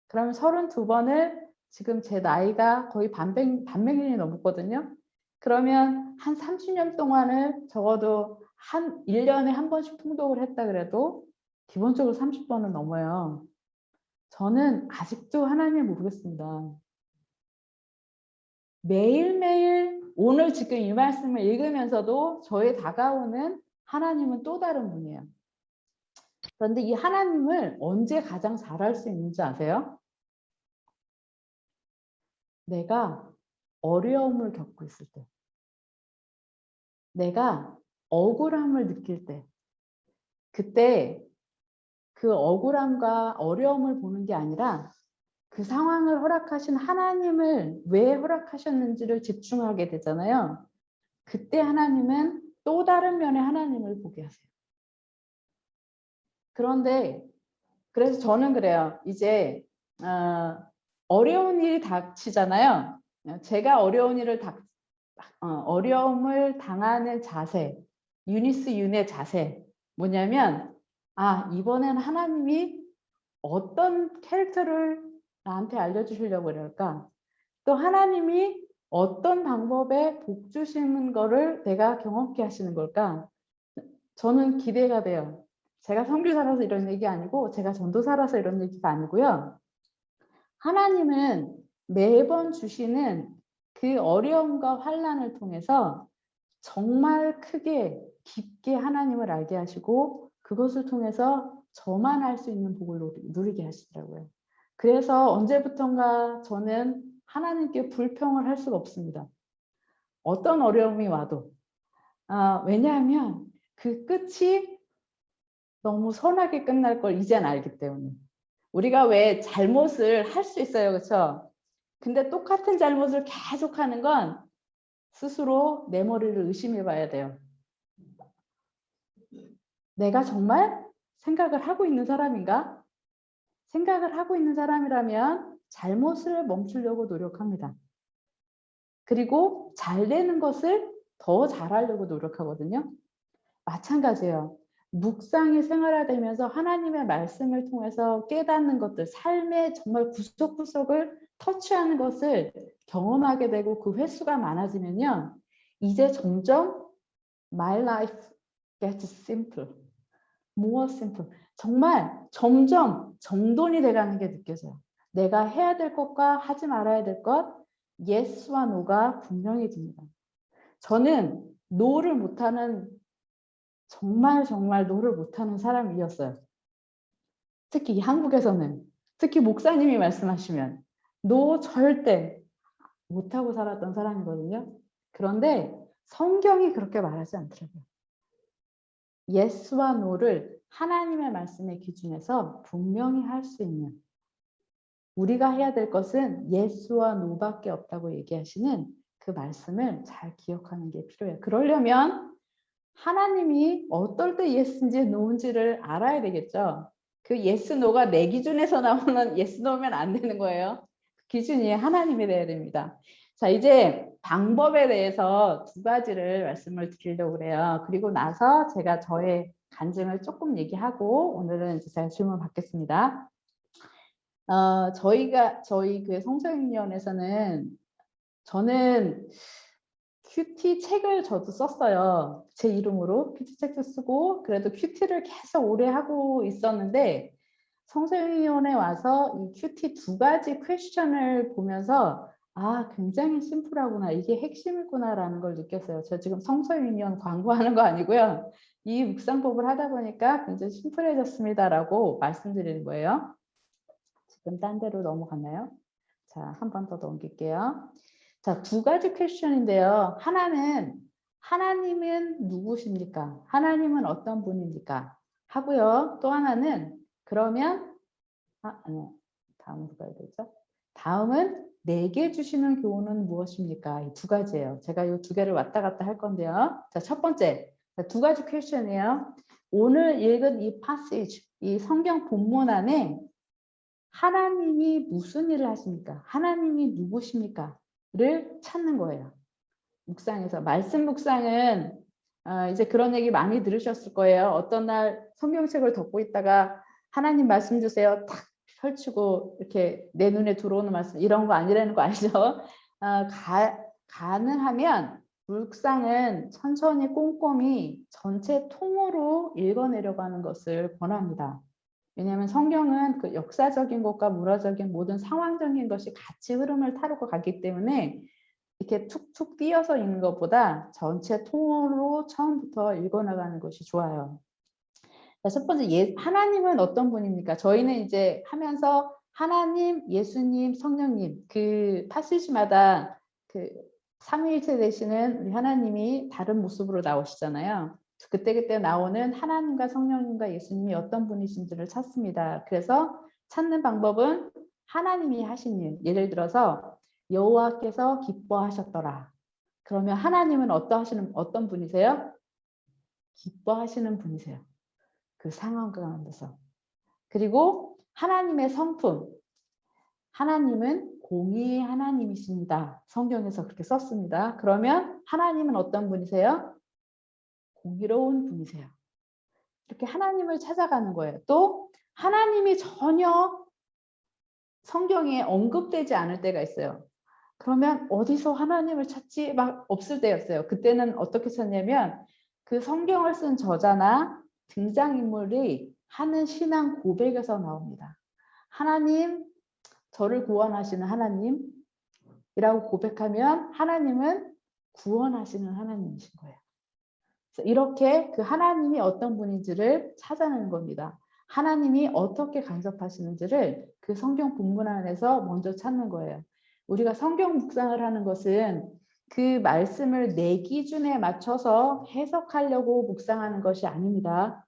A: 그럼 32번을 지금 제 나이가 거의 반백년이 넘었거든요. 그러면 한 30년 동안을 적어도 1년에 한 번씩 통독을 했다 그래도 기본적으로 30번은 넘어요. 저는 아직도 하나님을 모르겠습니다. 매일매일 오늘 지금 이 말씀을 읽으면서도 저에 다가오는 하나님은 또 다른 분이에요. 그런데 이 하나님을 언제 가장 잘할 수 있는지 아세요? 내가 어려움을 겪고 있을 때, 내가 억울함을 느낄 때, 그때 그 억울함과 어려움을 보는 게 아니라 그 상황을 허락하신 하나님을 왜 허락하셨는지를 집중하게 되잖아요. 그때 하나님은 또 다른 면의 하나님을 보게 하세요. 그런데 그래서 저는 그래요. 이제 어려운 일이 닥치잖아요. 제가 어려움을 당하는 자세, 유니스 윤의 자세 뭐냐면 이번엔 하나님이 어떤 캐릭터를 나한테 알려주시려고 그럴까? 또 하나님이 어떤 방법에 복 주시는 거를 내가 경험케 하시는 걸까? 저는 기대가 돼요. 제가 선교사라서 이런 얘기 아니고 제가 전도사라서 이런 얘기가 아니고요. 하나님은 매번 주시는 그 어려움과 환난을 통해서 정말 크게 깊게 하나님을 알게 하시고 그것을 통해서 저만 알 수 있는 복을 누리게 하시더라고요. 그래서 언제부턴가 저는 하나님께 불평을 할 수가 없습니다. 어떤 어려움이 와도. 왜냐하면 그 끝이 너무 선하게 끝날 걸 이젠 알기 때문에. 우리가 왜 잘못을 할 수 있어요. 그렇죠? 근데 똑같은 잘못을 계속하는 건 스스로 내 머리를 의심해 봐야 돼요. 내가 정말 생각을 하고 있는 사람인가? 생각을 하고 있는 사람이라면 잘못을 멈추려고 노력합니다. 그리고 잘 되는 것을 더 잘하려고 노력하거든요. 마찬가지예요. 묵상이 생활화되면서 하나님의 말씀을 통해서 깨닫는 것들, 삶의 정말 구석구석을 터치하는 것을 경험하게 되고 그 횟수가 많아지면요. 이제 점점 my life gets simple, more simple. 정말 점점 정돈이 돼가는 게 느껴져요. 내가 해야 될 것과 하지 말아야 될 것, yes와 no가 분명해집니다. 저는 no를 못하는 정말 노를 못하는 사람이었어요. 특히 한국에서는 특히 목사님이 말씀하시면 노 절대 못하고 살았던 사람이거든요. 그런데 성경이 그렇게 말하지 않더라고요. 예스와 노를 하나님의 말씀의 기준에서 분명히 할 수 있는 우리가 해야 될 것은 예스와 노밖에 없다고 얘기하시는 그 말씀을 잘 기억하는 게 필요해요. 그러려면 하나님이 어떨 때 예스인지 노인지를 알아야 되겠죠. 그 예스 노가 내 기준에서 나오는 예스 노면 안 되는 거예요. 기준이 하나님이 돼야 됩니다. 자, 이제 방법에 대해서 두 가지를 말씀을 드리려고 그래요. 그리고 나서 제가 저의 간증을 조금 얘기하고 오늘은 이제 제가 질문 받겠습니다. 저희 교회 성서윤리원에서는 저는 큐티 책을 저도 썼어요. 제 이름으로 큐티 책도 쓰고 그래도 큐티를 계속 오래 하고 있었는데 성서윤리원에 와서 이 큐티 두 가지 퀘스천을 보면서 굉장히 심플하구나. 이게 핵심이구나라는 걸 느꼈어요. 저 지금 성서윤리원 광고하는 거 아니고요. 이 묵상법을 하다 보니까 굉장히 심플해졌습니다라고 말씀드리는 거예요. 지금 딴 데로 넘어갔나요? 자, 한 번 더 넘길게요. 자, 두 가지 퀘스천인데요. 하나는 하나님은 누구십니까? 하나님은 어떤 분입니까? 하고요. 또 하나는 그러면 아니요. 다음으로 가야 되죠. 다음은 내게 주시는 교훈은 무엇입니까? 이 두 가지예요. 제가 이 두 개를 왔다 갔다 할 건데요. 자, 첫 번째. 두 가지 퀘스천이에요. 오늘 읽은 이 passage, 이 성경 본문 안에 하나님이 무슨 일을 하십니까? 하나님이 누구십니까? 를 찾는 거예요. 묵상에서. 말씀 묵상은 이제 그런 얘기 많이 들으셨을 거예요. 어떤 날 성경책을 덮고 있다가 하나님 말씀 주세요. 탁 펼치고 이렇게 내 눈에 들어오는 말씀 이런 거 아니라는 거 알죠? 가능하면 묵상은 천천히 꼼꼼히 전체 통으로 읽어내려고 하는 것을 권합니다. 왜냐하면 성경은 그 역사적인 것과 문화적인 모든 상황적인 것이 같이 흐름을 타고 가기 때문에 이렇게 툭툭 띄어서 읽는 것보다 전체 통으로 처음부터 읽어나가는 것이 좋아요. 자, 첫 번째, 하나님은 어떤 분입니까? 저희는 이제 하면서 하나님, 예수님, 성령님 그 파시지마다 그 삼위일체 되시는 우리 하나님이 다른 모습으로 나오시잖아요. 그때그때 나오는 하나님과 성령님과 예수님이 어떤 분이신지를 찾습니다. 그래서 찾는 방법은 하나님이 하신 일. 예를 들어서 여호와께서 기뻐하셨더라. 그러면 하나님은 어떤 분이세요? 기뻐하시는 분이세요. 그 상황 가운데서. 그리고 하나님의 성품. 하나님은 공의의 하나님이십니다. 성경에서 그렇게 썼습니다. 그러면 하나님은 어떤 분이세요? 공의로운 분이세요. 이렇게 하나님을 찾아가는 거예요. 또 하나님이 전혀 성경에 언급되지 않을 때가 있어요. 그러면 어디서 하나님을 찾지? 막 없을 때였어요. 그때는 어떻게 찾냐면 그 성경을 쓴 저자나 등장인물이 하는 신앙 고백에서 나옵니다. 하나님, 저를 구원하시는 하나님이라고 고백하면 하나님은 구원하시는 하나님이신 거예요. 그래서 이렇게 그 하나님이 어떤 분인지를 찾아내는 겁니다. 하나님이 어떻게 간섭하시는지를 그 성경 본문 안에서 먼저 찾는 거예요. 우리가 성경 묵상을 하는 것은 그 말씀을 내 기준에 맞춰서 해석하려고 묵상하는 것이 아닙니다.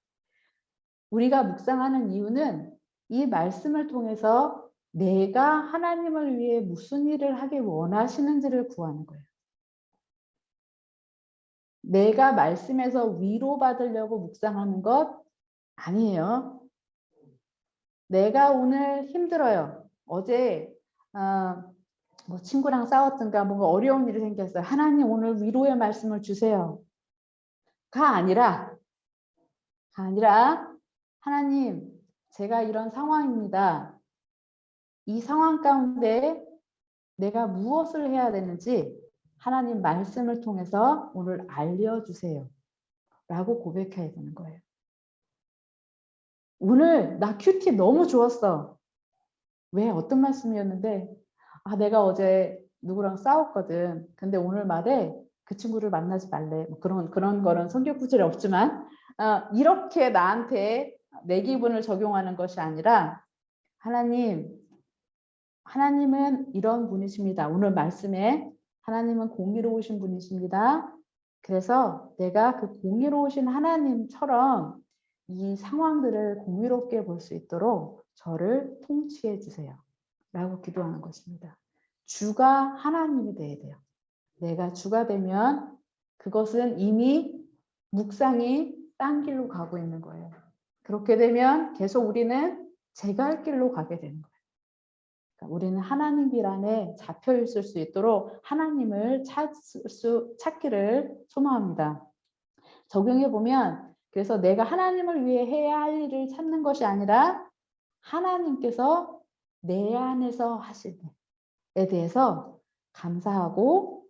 A: 우리가 묵상하는 이유는 이 말씀을 통해서 내가 하나님을 위해 무슨 일을 하길 원하시는지를 구하는 거예요. 내가 말씀에서 위로받으려고 묵상하는 것 아니에요. 내가 오늘 힘들어요. 어제 뭐 친구랑 싸웠든가 뭔가 어려운 일이 생겼어요. 하나님 오늘 위로의 말씀을 주세요. 가 아니라 하나님 제가 이런 상황입니다. 이 상황 가운데 내가 무엇을 해야 되는지 하나님 말씀을 통해서 오늘 알려주세요. 라고 고백해야 되는 거예요. 오늘 나 큐티 너무 좋았어. 왜? 어떤 말씀이었는데 내가 어제 누구랑 싸웠거든. 근데 오늘 말에 그 친구를 만나지 말래. 뭐 그런 거는 성경 구절이 없지만 이렇게 나한테 내 기분을 적용하는 것이 아니라 하나님은 이런 분이십니다. 오늘 말씀에 하나님은 공의로우신 분이십니다. 그래서 내가 그 공의로우신 하나님처럼 이 상황들을 공의롭게 볼 수 있도록 저를 통치해 주세요. 라고 기도하는 것입니다. 주가 하나님이 돼야 돼요. 내가 주가 되면 그것은 이미 묵상이 딴 길로 가고 있는 거예요. 그렇게 되면 계속 우리는 제가 할 길로 가게 되는 거예요. 그러니까 우리는 하나님 길 안에 잡혀 있을 수 있도록 하나님을 찾기를 소망합니다. 적용해 보면 그래서 내가 하나님을 위해 해야 할 일을 찾는 것이 아니라 하나님께서 내 안에서 하실 일에 대해서 감사하고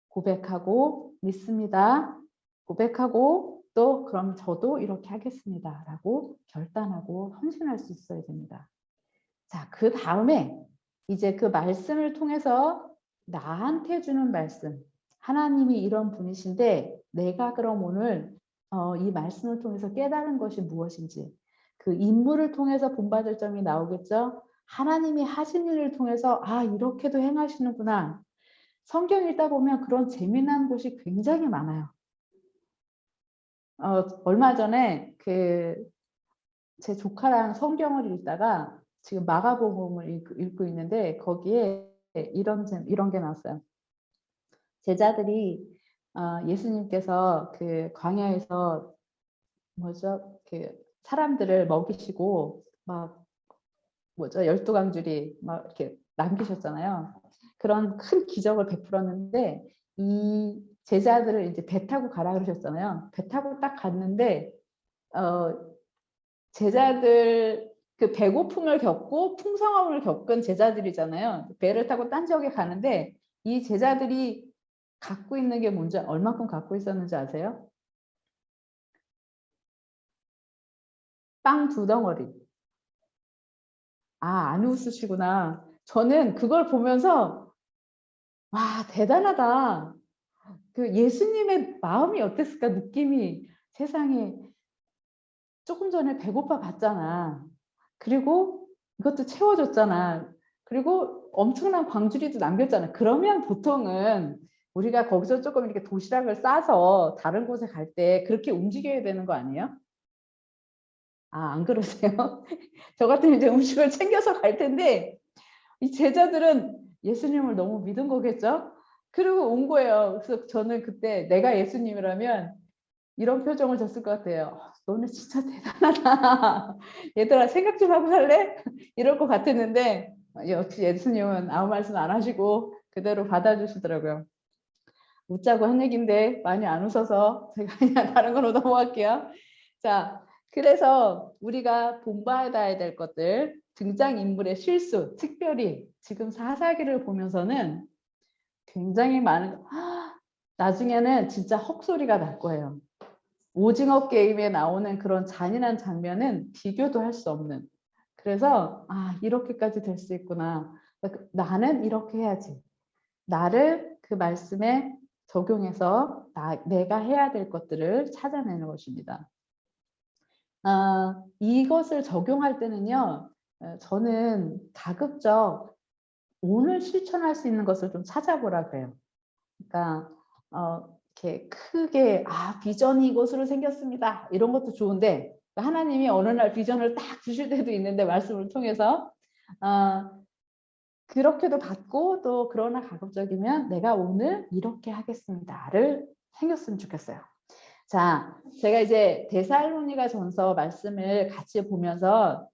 A: 고백하고 믿습니다. 고백하고 또 그럼 저도 이렇게 하겠습니다. 라고 결단하고 헌신할 수 있어야 됩니다. 자, 그 다음에 이제 그 말씀을 통해서 나한테 주는 말씀. 하나님이 이런 분이신데 내가 그럼 오늘 이 말씀을 통해서 깨달은 것이 무엇인지 그 인물을 통해서 본받을 점이 나오겠죠. 하나님이 하신 일을 통해서 이렇게도 행하시는구나. 성경 읽다 보면 그런 재미난 곳이 굉장히 많아요. 얼마 전에 제 조카랑 성경을 읽다가 지금 마가복음을 읽고 있는데 거기에 이런 게 나왔어요. 제자들이 예수님께서 그 광야에서 사람들을 먹이시고 막 12강줄이 막 이렇게 남기셨잖아요. 그런 큰 기적을 베풀었는데 이 제자들을 이제 배 타고 가라 그러셨잖아요. 배 타고 딱 갔는데 제자들 그 배고픔을 겪고 풍성함을 겪은 제자들이잖아요. 배를 타고 딴 지역에 가는데 이 제자들이 갖고 있는 게 뭔지 얼마큼 갖고 있었는지 아세요? 빵 2덩어리. 안 웃으시구나. 저는 그걸 보면서 와 대단하다. 그 예수님의 마음이 어땠을까 느낌이 세상에 조금 전에 배고파 봤잖아. 그리고 이것도 채워줬잖아. 그리고 엄청난 광주리도 남겼잖아. 그러면 보통은 우리가 거기서 조금 이렇게 도시락을 싸서 다른 곳에 갈 때 그렇게 움직여야 되는 거 아니에요? 아, 안 그러세요? 저 같으면 이제 음식을 챙겨서 갈 텐데 이 제자들은 예수님을 너무 믿은 거겠죠? 그리고 온 거예요. 그래서 저는 그때 내가 예수님이라면 이런 표정을 졌을 것 같아요. 너네 진짜 대단하다. 얘들아 생각 좀 하고 살래? 이럴 것 같았는데 역시 예수님은 아무 말씀 안 하시고 그대로 받아주시더라고요. 웃자고 한 얘기인데 많이 안 웃어서 제가 그냥 다른 걸로 넘어갈게요. 자, 그래서 우리가 본받아야 될 것들, 등장인물의 실수, 특별히 지금 사사기를 보면서는 굉장히 많은, 나중에는 진짜 헉소리가 날 거예요. 오징어 게임에 나오는 그런 잔인한 장면은 비교도 할 수 없는. 그래서 이렇게까지 될 수 있구나. 나는 이렇게 해야지. 나를 그 말씀에 적용해서 내가 해야 될 것들을 찾아내는 것입니다. 이것을 적용할 때는요. 저는 가급적 오늘 실천할 수 있는 것을 좀 찾아보라 그래요. 그러니까 이렇게 크게 비전이 이것으로 생겼습니다. 이런 것도 좋은데 하나님이 어느 날 비전을 딱 주실 때도 있는데 말씀을 통해서 그렇게도 받고 또 그러나 가급적이면 내가 오늘 이렇게 하겠습니다를 생겼으면 좋겠어요. 자, 제가 이제 데살로니가 전서 말씀을 같이 보면서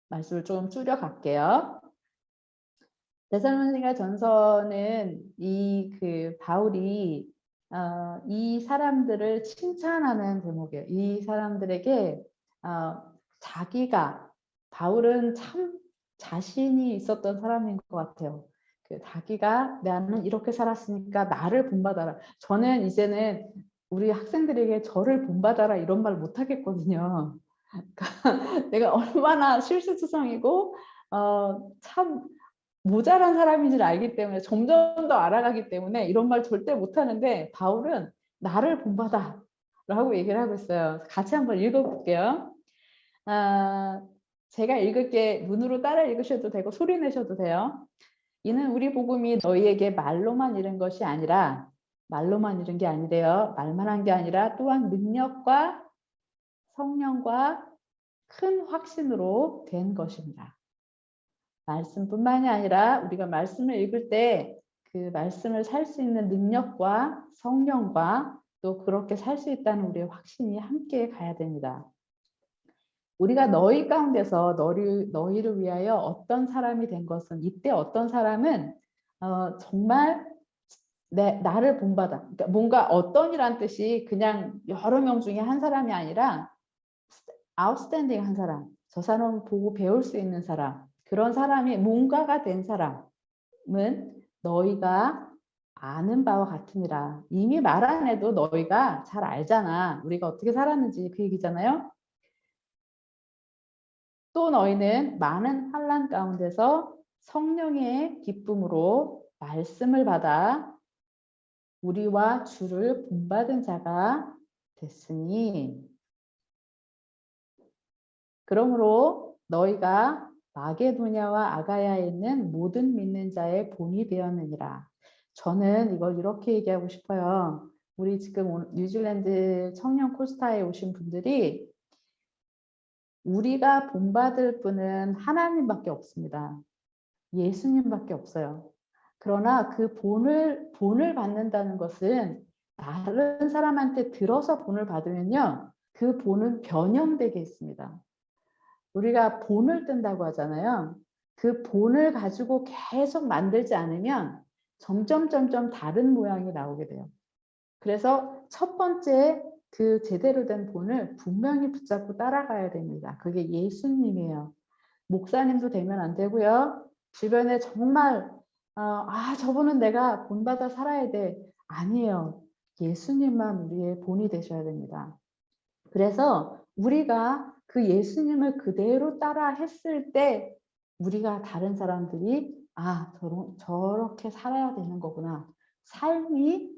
A: 말씀을 좀 줄여갈게요. 데살로니가 전서는 이 바울이 이 사람들을 칭찬하는 대목이에요. 이 사람들에게 자기가 바울은 참 자신이 있었던 사람인 것 같아요. 자기가 나는 이렇게 살았으니까 나를 본받아라. 저는 이제는 우리 학생들에게 저를 본받아라 이런 말 못 하겠거든요. 그러니까 내가 얼마나 실수투성이고 참 모자란 사람인지를 알기 때문에 점점 더 알아가기 때문에 이런 말 절대 못하는데 바울은 나를 본받아 라고 얘기를 하고 있어요. 같이 한번 읽어볼게요. 제가 읽을게 눈으로 따라 읽으셔도 되고 소리 내셔도 돼요. 이는 우리 복음이 너희에게 말로만 이른 것이 아니라 말로만 이른 게 아니래요. 말만 한 게 아니라 또한 능력과 성령과 큰 확신으로 된 것입니다. 말씀뿐만이 아니라 우리가 말씀을 읽을 때 그 말씀을 살 수 있는 능력과 성령과 또 그렇게 살 수 있다는 우리의 확신이 함께 가야 됩니다. 우리가 너희 가운데서 너희를 위하여 어떤 사람이 된 것은 이때 어떤 사람은 정말 나를 본받아. 그러니까 뭔가 어떤이란 뜻이 그냥 여러 명 중에 한 사람이 아니라 아웃스탠딩 한 사람. 저 사람 보고 배울 수 있는 사람. 그런 사람이 뭔가가 된 사람은 너희가 아는 바와 같으니라. 이미 말 안 해도 너희가 잘 알잖아. 우리가 어떻게 살았는지 그 얘기잖아요. 또 너희는 많은 환난 가운데서 성령의 기쁨으로 말씀을 받아 우리와 주를 본받은 자가 됐으니 그러므로 너희가 마게도냐와 아가야에 있는 모든 믿는 자의 본이 되었느니라. 저는 이걸 이렇게 얘기하고 싶어요. 우리 지금 뉴질랜드 청년 코스타에 오신 분들이 우리가 본받을 분은 하나님밖에 없습니다. 예수님밖에 없어요. 그러나 그 본을 받는다는 것은 다른 사람한테 들어서 본을 받으면요. 그 본은 변형되게 있습니다. 우리가 본을 뜬다고 하잖아요. 그 본을 가지고 계속 만들지 않으면 점점 다른 모양이 나오게 돼요. 그래서 첫 번째 그 제대로 된 본을 분명히 붙잡고 따라가야 됩니다. 그게 예수님이에요. 목사님도 되면 안 되고요. 주변에 정말 저분은 내가 본받아 살아야 돼. 아니에요. 예수님만 우리의 본이 되셔야 됩니다. 그래서 우리가 그 예수님을 그대로 따라 했을 때 우리가 다른 사람들이 저렇게 살아야 되는 거구나. 삶이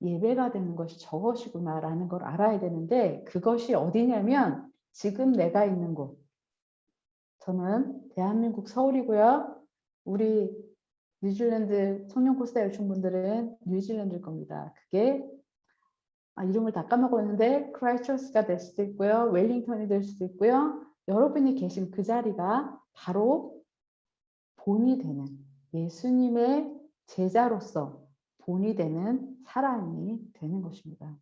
A: 예배가 되는 것이 저것이구나 라는 걸 알아야 되는데 그것이 어디냐면 지금 내가 있는 곳. 저는 대한민국 서울이고요. 우리 뉴질랜드 청년 코스타 요청분들은 뉴질랜드일 겁니다. 그게 이름을 다 까먹고 있는데 크라이스처치가 될 수도 있고요. 웰링턴이 될 수도 있고요. 여러분이 계신 그 자리가 바로 본이 되는 예수님의 제자로서 본이 되는 사람이 되는 것입니다.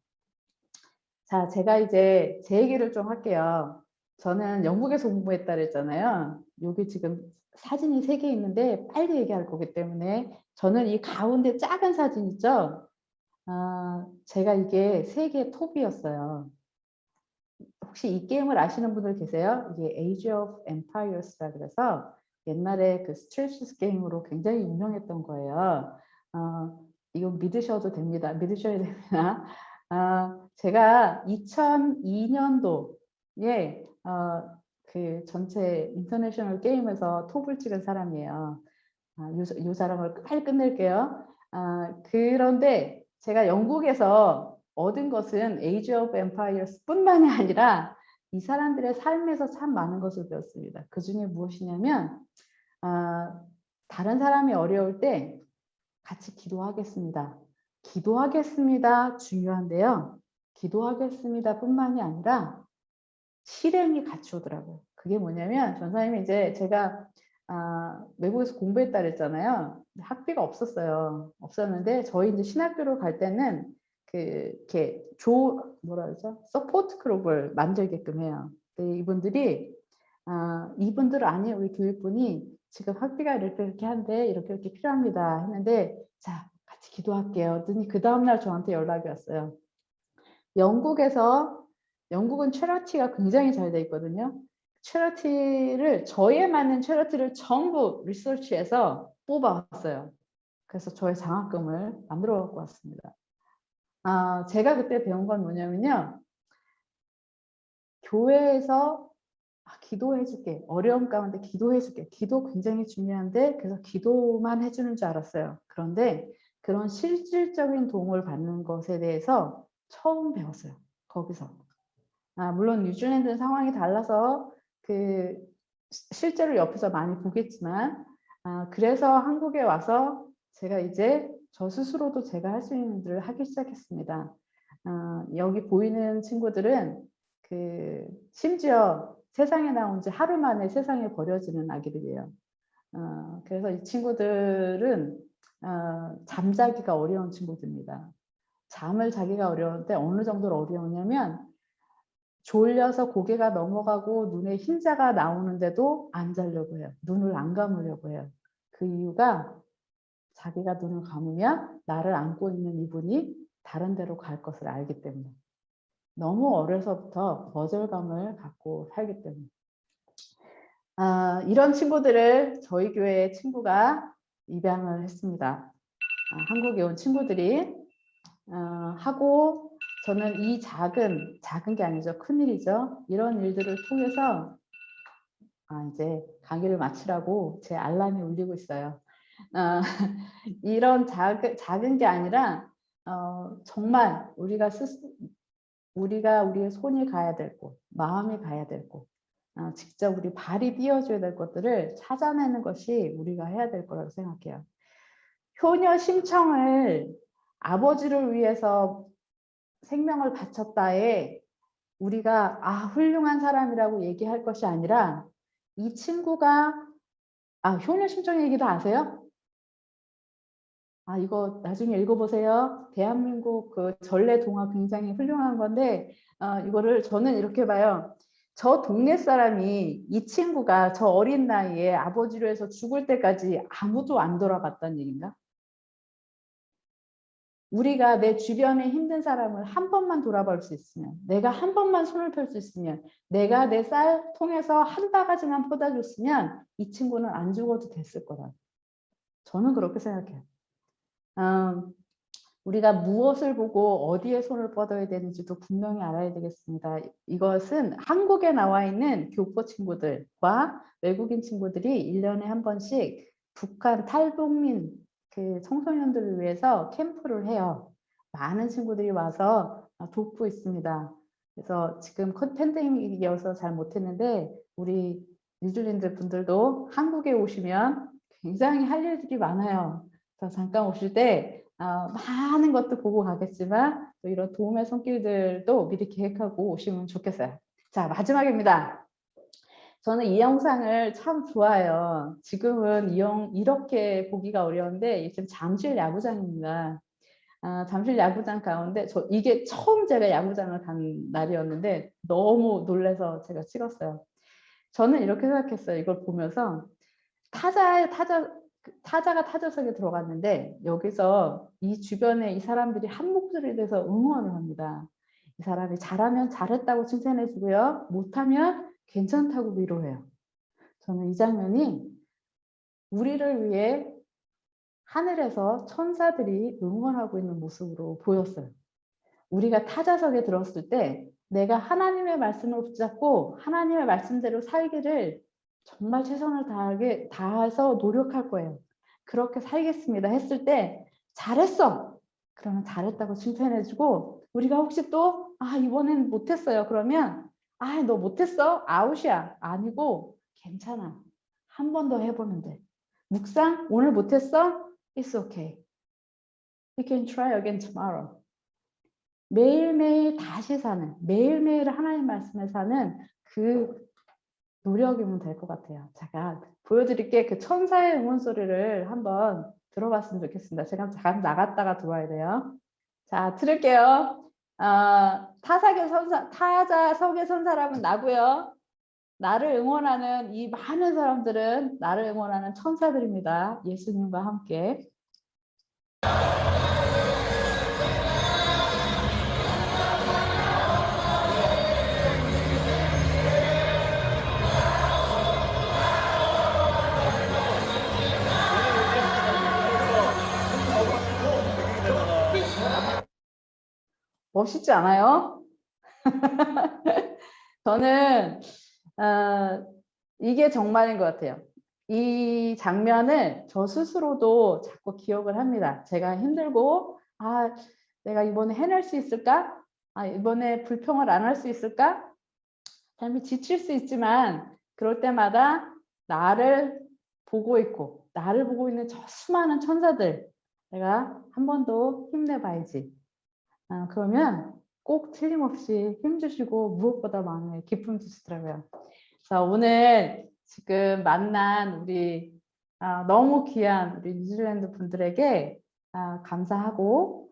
A: 자, 제가 이제 제 얘기를 좀 할게요. 저는 영국에서 공부했다 그랬잖아요. 여기 지금 사진이 3개 있는데 빨리 얘기할 거기 때문에 저는 이 가운데 작은 사진 있죠? 제가 이게 세계 톱이었어요. 혹시 이 게임을 아시는 분들 계세요? 이게 Age of Empires라 그래서 옛날에 그 스트레스 게임으로 굉장히 유명했던 거예요. 이거 믿으셔도 됩니다. 믿으셔야 됩니다. 제가 2002년도에 그 전체 인터내셔널 게임에서 톱을 찍은 사람이에요. 이 사람을 빨리 끝낼게요. 그런데 제가 영국에서 얻은 것은 Age of Empires 뿐만이 아니라 이 사람들의 삶에서 참 많은 것을 배웠습니다. 그 중에 무엇이냐면 다른 사람이 어려울 때 같이 기도하겠습니다. 기도하겠습니다. 중요한데요. 기도하겠습니다 뿐만이 아니라 실행이 같이 오더라고요. 그게 뭐냐면 전사님이 이제 제가 외국에서 공부했다 그랬잖아요. 학비가 없었어요. 없었는데 저희 이제 신학교로 갈 때는 이렇게 뭐라 그러죠? 서포트 그룹을 만들게끔 해요. 근데 이분들이 이분들 아니 우리 교육분이 지금 학비가 이렇게 한데 이렇게 필요합니다 했는데 자 같이 기도할게요. 그랬더니 그 다음날 저한테 연락이 왔어요. 영국은 체러티가 굉장히 잘 돼 있거든요. 체러티를 저에 맞는 체러티를 전부 리서치해서 뽑아왔어요. 그래서 저의 장학금을 만들어 갖고 왔습니다. 제가 그때 배운 건 뭐냐면요. 교회에서 기도해줄게. 어려움 가운데 기도해줄게. 기도 굉장히 중요한데 그래서 기도만 해주는 줄 알았어요. 그런데 그런 실질적인 도움을 받는 것에 대해서 처음 배웠어요. 거기서. 물론 뉴질랜드는 상황이 달라서 실제로 옆에서 많이 보겠지만 그래서 한국에 와서 제가 이제 저 스스로도 제가 할 수 있는 일을 하기 시작했습니다. 여기 보이는 친구들은 심지어 세상에 나온 지 하루 만에 세상에 버려지는 아기들이에요. 그래서 이 친구들은 잠자기가 어려운 친구들입니다. 잠을 자기가 어려운데 어느 정도로 어려우냐면 졸려서 고개가 넘어가고 눈에 흰자가 나오는데도 안 자려고 해요. 눈을 안 감으려고 해요. 그 이유가 자기가 눈을 감으면 나를 안고 있는 이분이 다른 데로 갈 것을 알기 때문에. 너무 어려서부터 거절감을 갖고 살기 때문에. 이런 친구들을 저희 교회의 친구가 입양을 했습니다. 한국에 온 친구들이 하고 저는 이 작은 게 아니죠. 큰일이죠. 이런 일들을 통해서 이제 강의를 마치라고 제 알람이 울리고 있어요. 이런 작은 게 아니라 정말 우리가 우리의 손이 가야 될 곳, 마음이 가야 될 곳, 직접 우리 발이 뛰어줘야 될 것들을 찾아내는 것이 우리가 해야 될 거라고 생각해요. 효녀 심청을 아버지를 위해서 생명을 바쳤다에 우리가 훌륭한 사람이라고 얘기할 것이 아니라 이 친구가 효녀 심청 얘기도 아세요? 이거 나중에 읽어보세요. 대한민국 그 전래 동화 굉장히 훌륭한 건데 이거를 저는 이렇게 봐요. 저 동네 사람이 이 친구가 저 어린 나이에 아버지로 해서 죽을 때까지 아무도 안 돌아갔다는 얘기인가? 우리가 내 주변에 힘든 사람을 한 번만 돌아볼 수 있으면, 내가 한 번만 손을 펼 수 있으면, 내가 내 쌀 통해서 한 바가지만 퍼다줬으면 이 친구는 안 죽어도 됐을 거다. 저는 그렇게 생각해요. 우리가 무엇을 보고 어디에 손을 뻗어야 되는지도 분명히 알아야 되겠습니다. 이것은 한국에 나와 있는 교포 친구들과 외국인 친구들이 1년에 한 번씩 북한 탈북민 청소년들을 위해서 캠프를 해요. 많은 친구들이 와서 돕고 있습니다. 그래서 지금 팬데믹이어서 잘 못했는데 우리 뉴질랜드 분들도 한국에 오시면 굉장히 할 일들이 많아요. 그래서 잠깐 오실 때 많은 것도 보고 가겠지만 또 이런 도움의 손길들도 미리 계획하고 오시면 좋겠어요. 자, 마지막입니다. 저는 이 영상을 참 좋아해요. 지금은 이렇게 보기가 어려운데 지금 잠실 야구장입니다. 잠실 야구장 가운데 이게 처음 제가 야구장을 간 날이었는데 너무 놀라서 제가 찍었어요. 저는 이렇게 생각했어요. 이걸 보면서 타자가 타자석에 들어갔는데 여기서 이 주변에 이 사람들이 한 목소리에 대해서 응원을 합니다. 이 사람이 잘하면 잘했다고 칭찬해 주고요. 못하면 괜찮다고 위로해요. 저는 이 장면이 우리를 위해 하늘에서 천사들이 응원하고 있는 모습으로 보였어요. 우리가 타자석에 들었을 때 내가 하나님의 말씀을 붙잡고 하나님의 말씀대로 살기를 정말 최선을 다해서 노력할 거예요. 그렇게 살겠습니다 했을 때 잘했어! 그러면 잘했다고 칭찬해주고 우리가 혹시 또 이번엔 못했어요. 그러면 너 못했어? 아웃이야. 아니고 괜찮아. 한 번 더 해보면 돼. 묵상? 오늘 못했어? It's okay. You can try again tomorrow. 매일매일 다시 사는, 매일매일 하나님 말씀에 사는 그 노력이면 될 것 같아요. 제가 보여드릴게 그 천사의 응원 소리를 한번 들어봤으면 좋겠습니다. 제가 잠깐 나갔다가 들어와야 돼요. 자, 들을게요. 타자석에 선 사람은 나고요. 나를 응원하는 이 많은 사람들은 나를 응원하는 천사들입니다. 예수님과 함께. 멋있지 않아요? 저는 이게 정말인 것 같아요. 이 장면을 저 스스로도 자꾸 기억을 합니다. 제가 힘들고 내가 이번에 해낼 수 있을까? 이번에 불평을 안 할 수 있을까? 삶이 지칠 수 있지만 그럴 때마다 나를 보고 있고 나를 보고 있는 저 수많은 천사들 내가 한 번 더 힘내봐야지. 그러면 꼭 틀림없이 힘주시고 무엇보다 마음에 기쁨 주시더라고요. 자, 오늘 지금 만난 우리 너무 귀한 우리 뉴질랜드 분들에게 감사하고